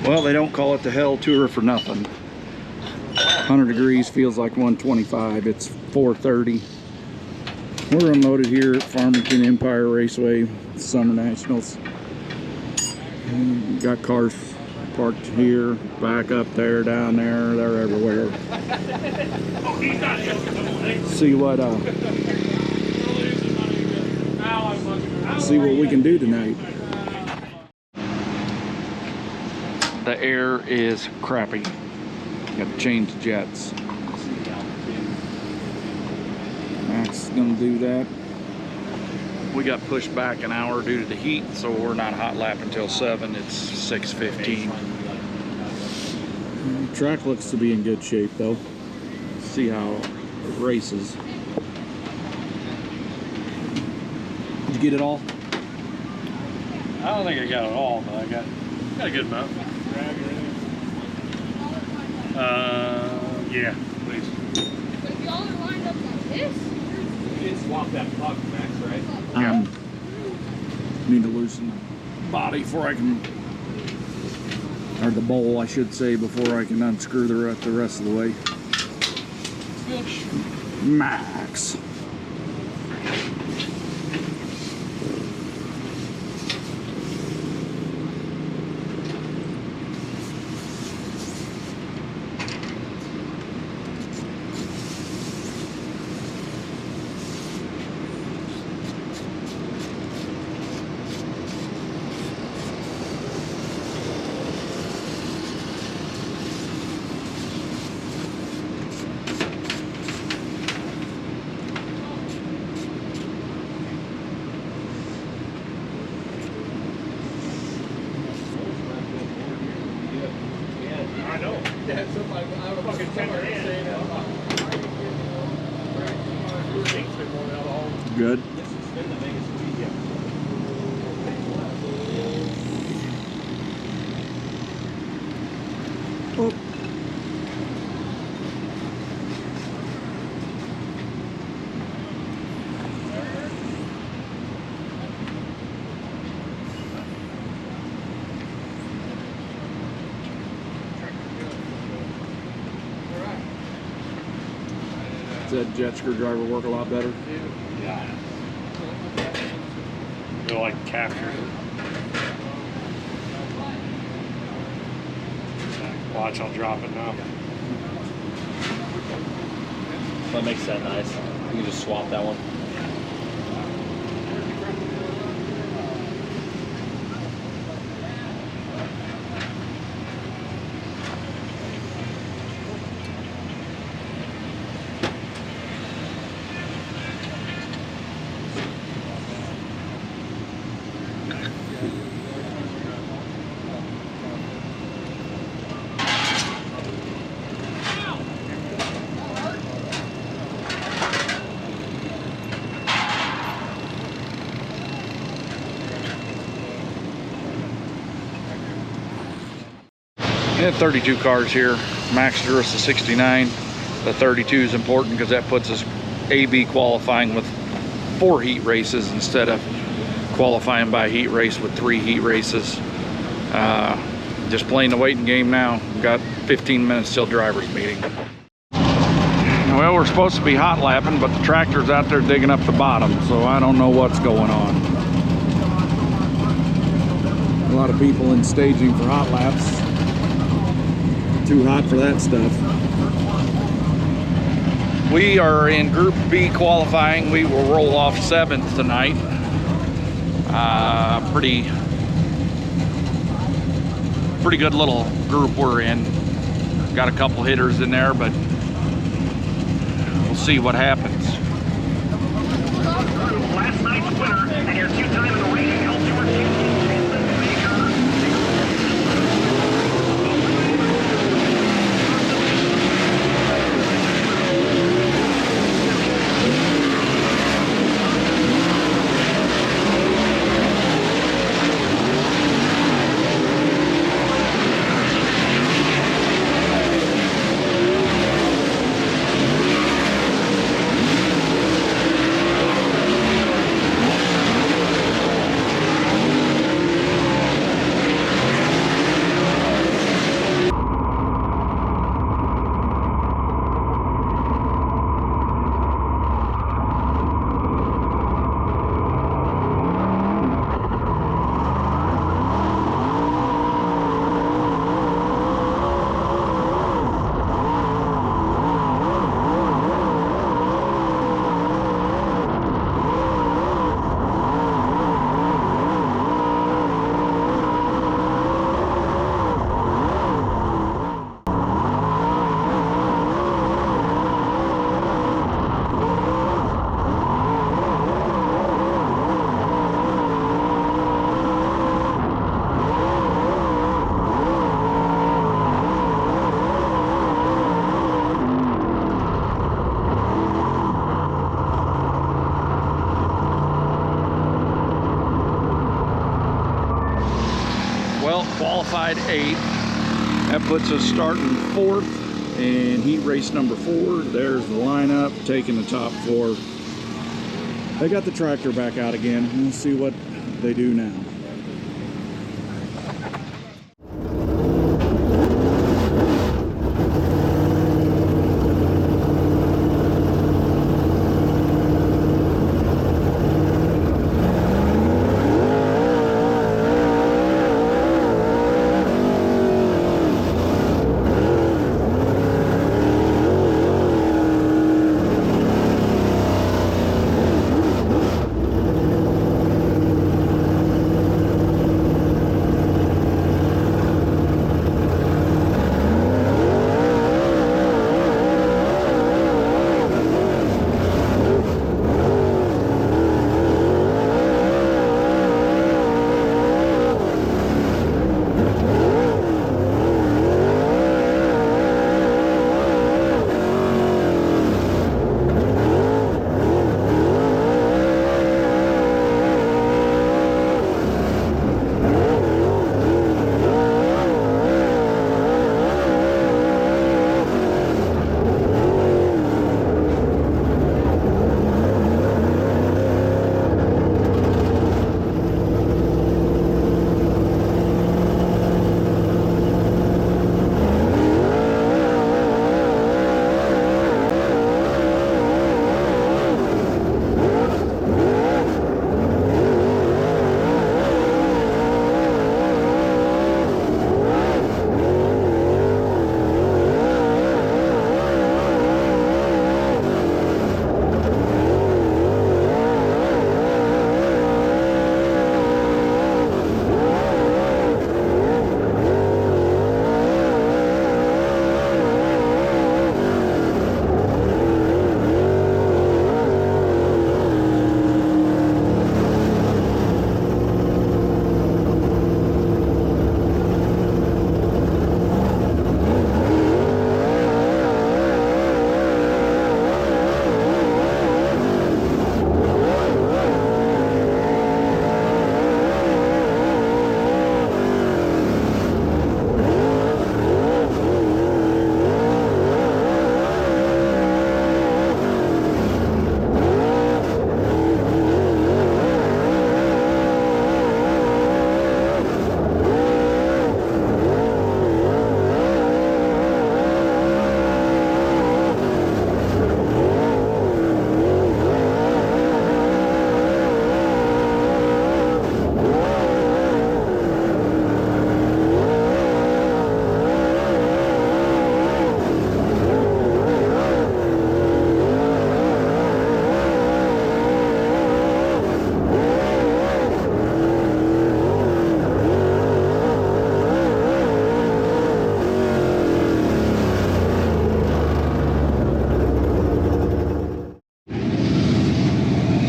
Well, they don't call it the Hell Tour for nothing. 100 degrees feels like 125. It's 4:30. We're unloaded here at Farmington Empire Raceway Summer Nationals. And got cars parked here, back up there, down there. They're everywhere. See what we can do tonight. The air is crappy. Got to change the jets. Max is gonna do that. We got pushed back an hour due to the heat, so we're not hot lap until 7. It's 6:15. The track looks to be in good shape though. See how it races. Did you get it all? I don't think I got it all, but I got a good amount. Yeah, please. If y'all are lined up like this, You did swap that puck, Max, right? Need to loosen the body before I can, or the bowl I should say, before I can unscrew the rest of the way. Max. I know. Yeah, somebody, I was fucking saying Good. This has been the biggest weekend. Oh. Does that jet screwdriver work a lot better? Yeah. They're like captured. Watch, I'll drop it now. That makes that nice. You can just swap that one. We have 32 cars here. Max drew us a 69. The 32 is important because that puts us AB qualifying with 4 heat races instead of qualifying by heat race with 3 heat races. Just playing the waiting game now. We've got 15 minutes till driver's meeting. Well, we're supposed to be hot lapping, but the tractor's out there digging up the bottom, so I don't know what's going on. A lot of people in staging for hot laps. Too hot for that stuff. We are in Group B qualifying. We will roll off 7th tonight. Pretty good little group we're in. Got a couple hitters in there, but we'll see what happens. Last night's winner and your 2-time in the race, Well, qualified 8th. That puts us starting 4th in heat race number 4. There's the lineup, taking the top 4. They got the tractor back out again. We'll see what they do now.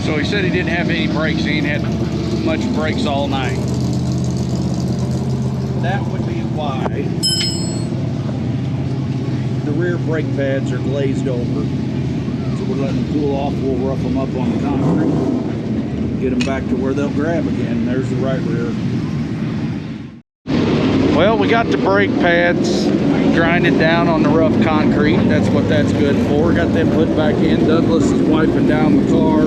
So he said he didn't have any brakes. He ain't had much brakes all night. That would be why the rear brake pads are glazed over. So we're letting them cool off. We'll rough them up on the concrete, get them back to where they'll grab again. There's the right rear. Well, we got the brake pads grinded down on the rough concrete. That's what that's good for. Got them put back in. Douglas is wiping down the car.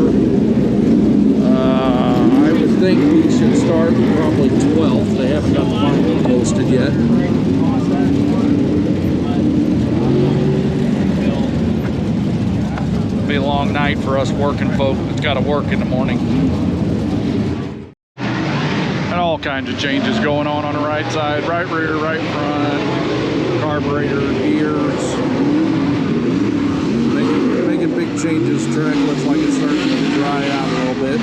I would think we should start probably 12th. They haven't got the final posted yet. It'll be a long night for us working folk that's got to work in the morning. And all kinds of changes going on the right side, right rear, right front, carburetor, gears. Making big changes. Track looks like it's starting to dry out a little bit.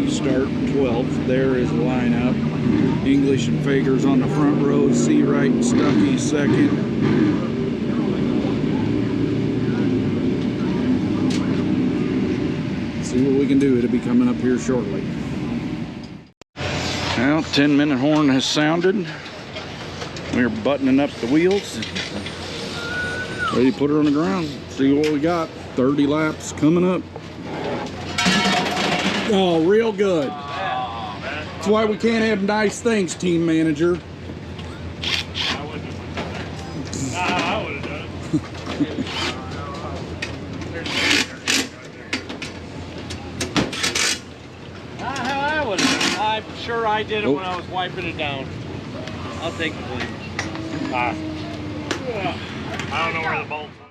Start 12th. There is the lineup. English and Fager's on the front row. Seawright and Stuckey second. See what we can do. It'll be coming up here shortly. Well, 10-minute horn has sounded. We're buttoning up the wheels. Ready to put her on the ground. See what we got. 30 laps coming up. Oh, real good. That's why we can't have nice things, team manager. I wouldn't have done it. I would have done it. I would have. I'm sure I did it when I was wiping it down. I'll take the blame. I don't know where the bolts are.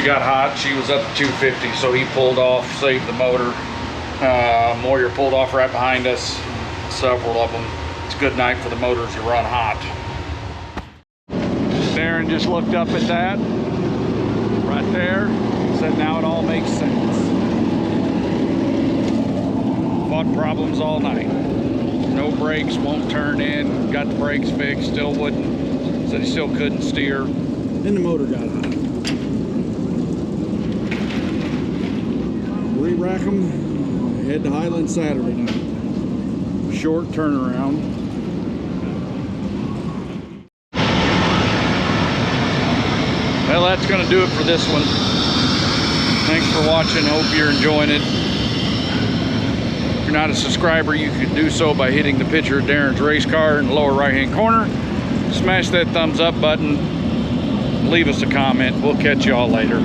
got hot. She was up to 250, so he pulled off, saved the motor. Moyer pulled off right behind us, several of them. It's a good night for the motors to run hot. Daryn just looked up at that right there, said now it all makes sense. Fought problems all night. No brakes, won't turn in, got the brakes fixed, still wouldn't, said he still couldn't steer. And the motor got hot. Re-rack them, head to Highland Saturday night. Short turnaround. Well, that's going to do it for this one. Thanks for watching. Hope you're enjoying it. If you're not a subscriber, you can do so by hitting the picture of Daryn's race car in the lower right-hand corner. Smash that thumbs up button. Leave us a comment. We'll catch you all later.